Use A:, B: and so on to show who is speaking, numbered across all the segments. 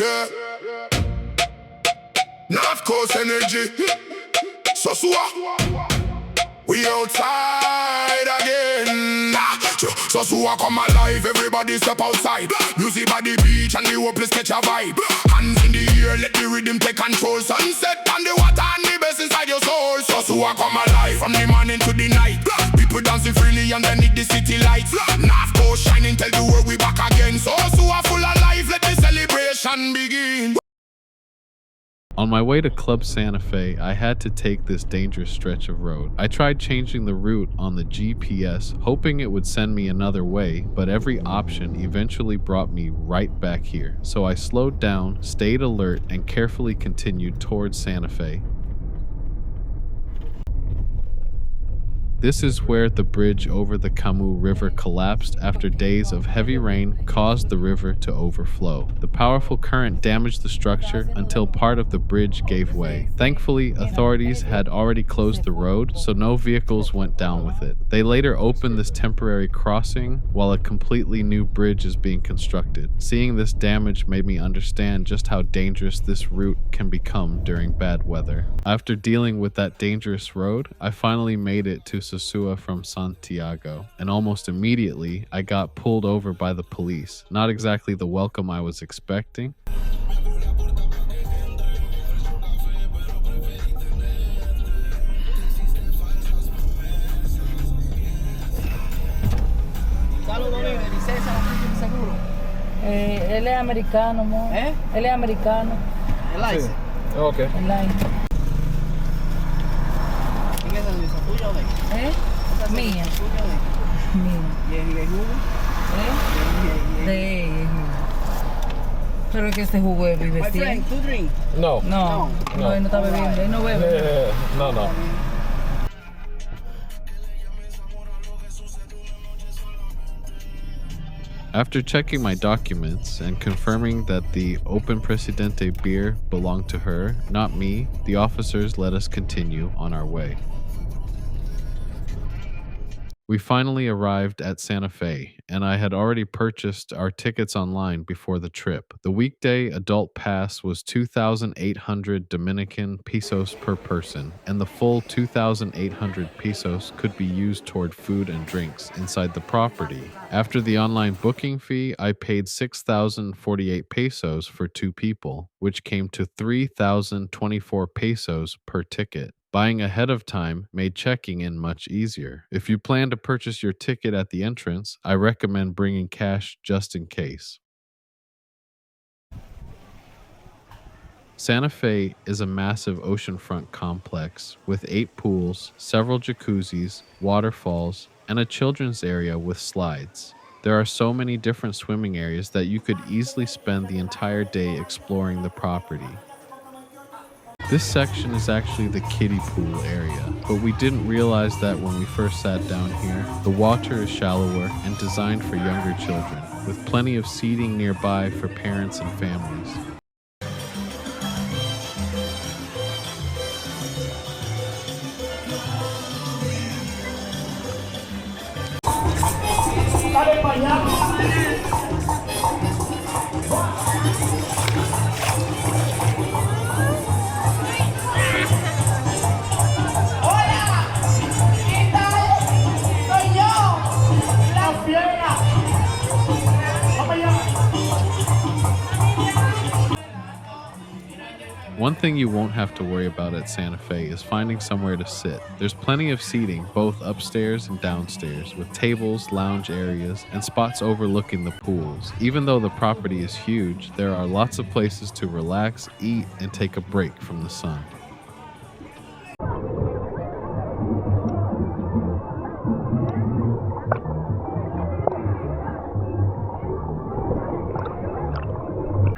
A: Yeah. North Coast energy. Sosua. We outside again. Sosua come alive, everybody step outside. Music by the beach and the hopeless catch a vibe. Hands in the air, let the rhythm take control. Sunset on the water and the bass inside your soul. Sosua come alive from the morning to the night. People dancing freely underneath the city lights. North Coast shining, tell the world we back again. Sosua full of life, let the celebration begin.
B: On my way to Club Santa Fe, I had to take this dangerous stretch of road. I tried changing the route on the GPS, hoping it would send me another way, but every option eventually brought me right back here. So I slowed down, stayed alert, and carefully continued towards Santa Fe. This is where the bridge over the Camú River collapsed after days of heavy rain caused the river to overflow. The powerful current damaged the structure until part of the bridge gave way. Thankfully, authorities had already closed the road, so no vehicles went down with it. They later opened this temporary crossing while a completely new bridge is being constructed. Seeing this damage made me understand just how dangerous this route can become during bad weather. After dealing with that dangerous road, I finally made it to Sosua from Santiago, and almost immediately I got pulled over by the police. Not exactly the welcome I was expecting.
C: Él es americano, mo. Él es americano.
D: El ice.
E: Sí. Okay.
C: El line.
D: ¿Quién es el tuyo o de?
C: Mía. Mía.
D: ¿Y el jugo?
C: De ella. Pero es que este jugo es
D: My
C: vive
D: friend, two drink.
E: No.
C: No, él no está bebiendo, él no bebe.
E: No.
B: After checking my documents and confirming that the open Presidente beer belonged to her, not me, the officers let us continue on our way. We finally arrived at Santa Fe, and I had already purchased our tickets online before the trip. The weekday adult pass was 2,800 Dominican pesos per person, and the full 2,800 pesos could be used toward food and drinks inside the property. After the online booking fee, I paid 6,048 pesos for 2 people, which came to 3,024 pesos per ticket. Buying ahead of time made checking in much easier. If you plan to purchase your ticket at the entrance, I recommend bringing cash just in case. Santa Fe is a massive oceanfront complex with 8 pools, several jacuzzis, waterfalls, and a children's area with slides. There are so many different swimming areas that you could easily spend the entire day exploring the property. This section is actually the kiddie pool area, but we didn't realize that when we first sat down here. The water is shallower and designed for younger children, with plenty of seating nearby for parents and families. One thing you won't have to worry about at Santa Fe is finding somewhere to sit. There's plenty of seating, both upstairs and downstairs, with tables, lounge areas, and spots overlooking the pools. Even though the property is huge, there are lots of places to relax, eat, and take a break from the sun.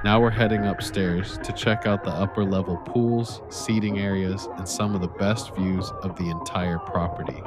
B: Now we're heading upstairs to check out the upper level pools, seating areas, and some of the best views of the entire property.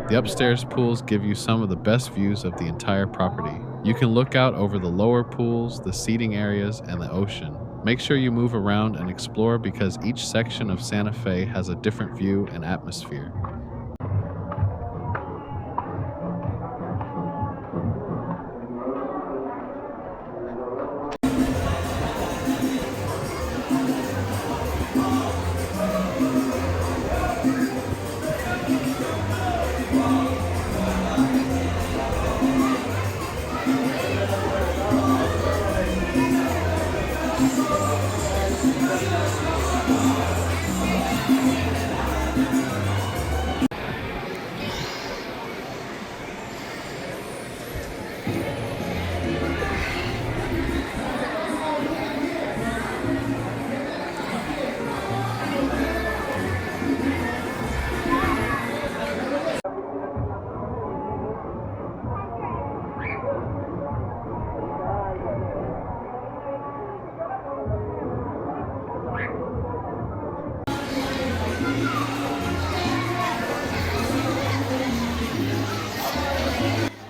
B: The upstairs pools give you some of the best views of the entire property. You can look out over the lower pools, the seating areas, and the ocean. Make sure you move around and explore because each section of Santa Fe has a different view and atmosphere.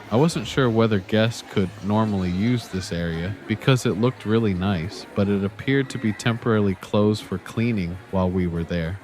B: I wasn't sure whether guests could normally use this area because it looked really nice, but it appeared to be temporarily closed for cleaning while we were there.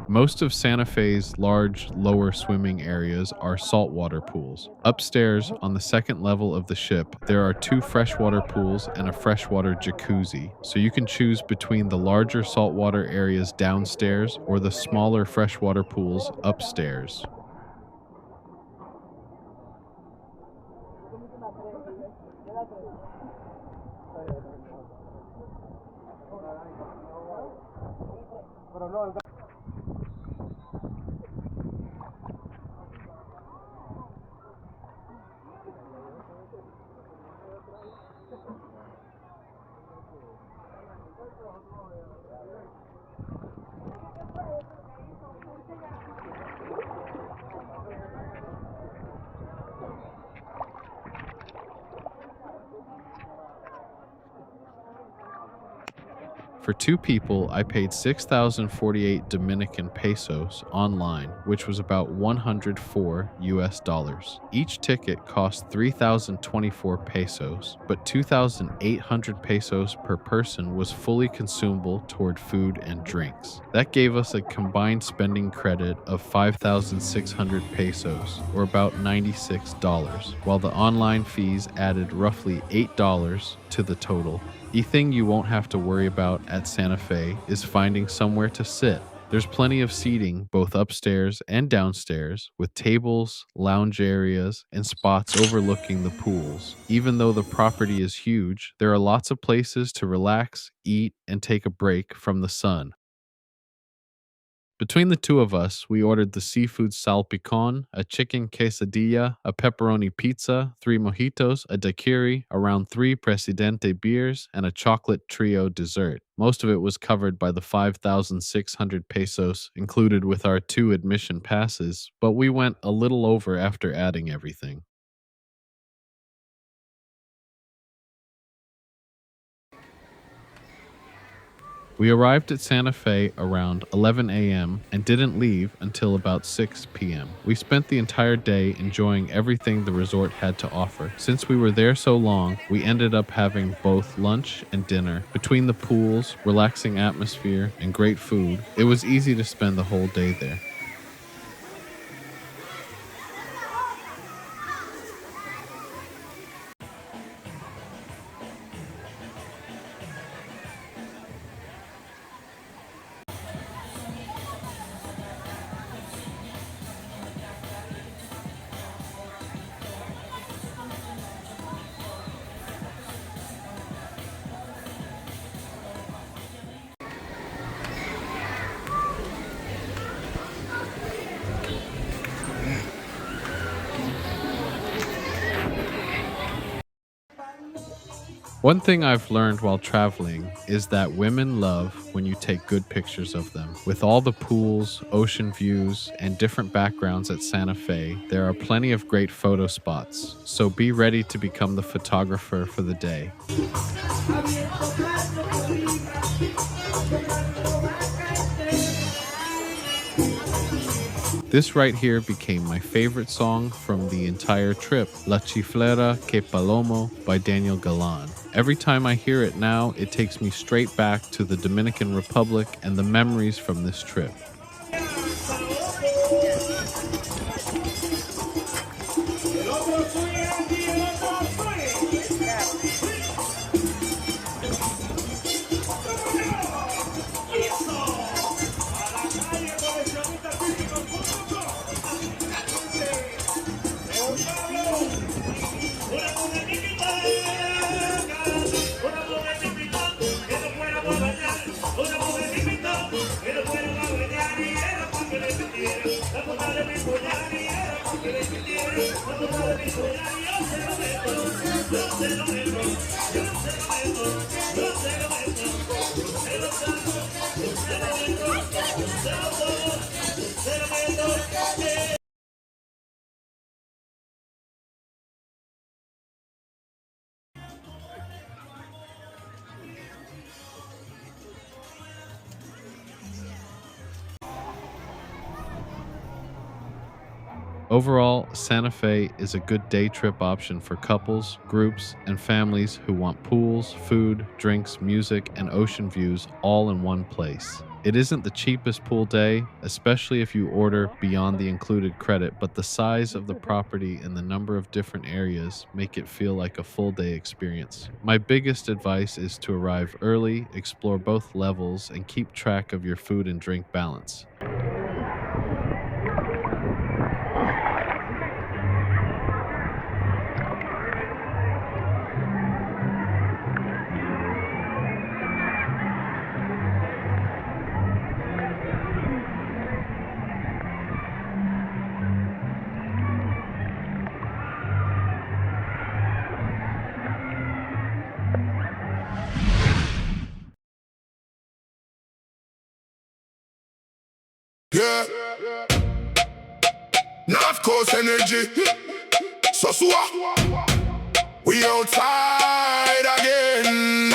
B: Most of Santa Fe's large lower swimming areas are saltwater pools. Upstairs, on the second level of the ship, there are 2 freshwater pools and a freshwater jacuzzi, so you can choose between the larger saltwater areas downstairs or the smaller freshwater pools upstairs. For 2 people, I paid 6,048 Dominican pesos online, which was about 104 US dollars. Each ticket cost 3,024 pesos, but 2,800 pesos per person was fully consumable toward food and drinks. That gave us a combined spending credit of 5,600 pesos, or about $96, while the online fees added roughly $8 to the total. The thing you won't have to worry about at Santa Fe is finding somewhere to sit. There's plenty of seating, both upstairs and downstairs, with tables, lounge areas, and spots overlooking the pools. Even though the property is huge, there are lots of places to relax, eat, and take a break from the sun. Between the two of us, we ordered the seafood salpicón, a chicken quesadilla, a pepperoni pizza, 3 mojitos, a daiquiri, around 3 Presidente beers, and a chocolate trio dessert. Most of it was covered by the 5,600 pesos included with our 2 admission passes, but we went a little over after adding everything. We arrived at Santa Fe around 11 a.m. and didn't leave until about 6 p.m. We spent the entire day enjoying everything the resort had to offer. Since we were there so long, we ended up having both lunch and dinner. Between the pools, relaxing atmosphere, and great food, it was easy to spend the whole day there. One thing I've learned while traveling is that women love when you take good pictures of them. With all the pools, ocean views, and different backgrounds at Santa Fe, there are plenty of great photo spots, so be ready to become the photographer for the day. This right here became my favorite song from the entire trip, La Chiflera que Palomo by Daniel Galan. Every time I hear it now, it takes me straight back to the Dominican Republic and the memories from this trip. Overall, Santa Fe is a good day trip option for couples, groups, and families who want pools, food, drinks, music, and ocean views all in one place. It isn't the cheapest pool day, especially if you order beyond the included credit, but the size of the property and the number of different areas make it feel like a full day experience. My biggest advice is to arrive early, explore both levels, and keep track of your food and drink balance.
A: Yeah. North Coast energy. Sosua. We outside again.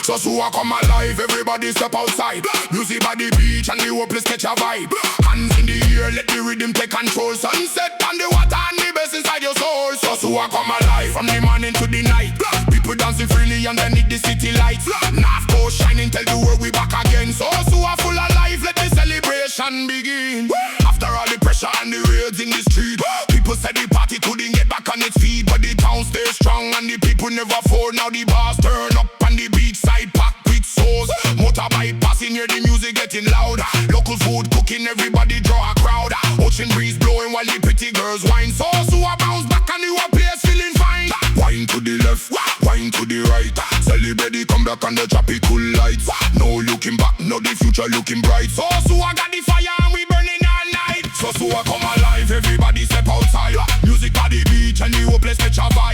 A: Sosua come alive, everybody step outside. Music by the beach and the hopeless catch a vibe. Hands in the air, let the rhythm take control. Sunset on the water and the bass inside your soul. Sosua come alive from the morning to the night. People dancing freely underneath the city lights. North Coast shining, tell the world we back again. Sosua full of life, let the celebration begin. After all the pressure and the raids in the street, people said the party couldn't get back on its feet, but the town stays strong and the people never fall. Now the bars turn up and the beach side packed with souls. Motorbike passing here, the music get getting louder. Local food cooking, everybody draw a crowd. Ocean breeze blowing while the pretty girls whine. Sosua bounce back and you a place feeling fine. Wine to the left, wine to the right. Celebrity come back on the tropical lights. No looking back, no the future looking bright. Sosua got the fire and we burning all night. Sosua come alive, everybody step outside. Music by the beach and the whole place catch a vibe.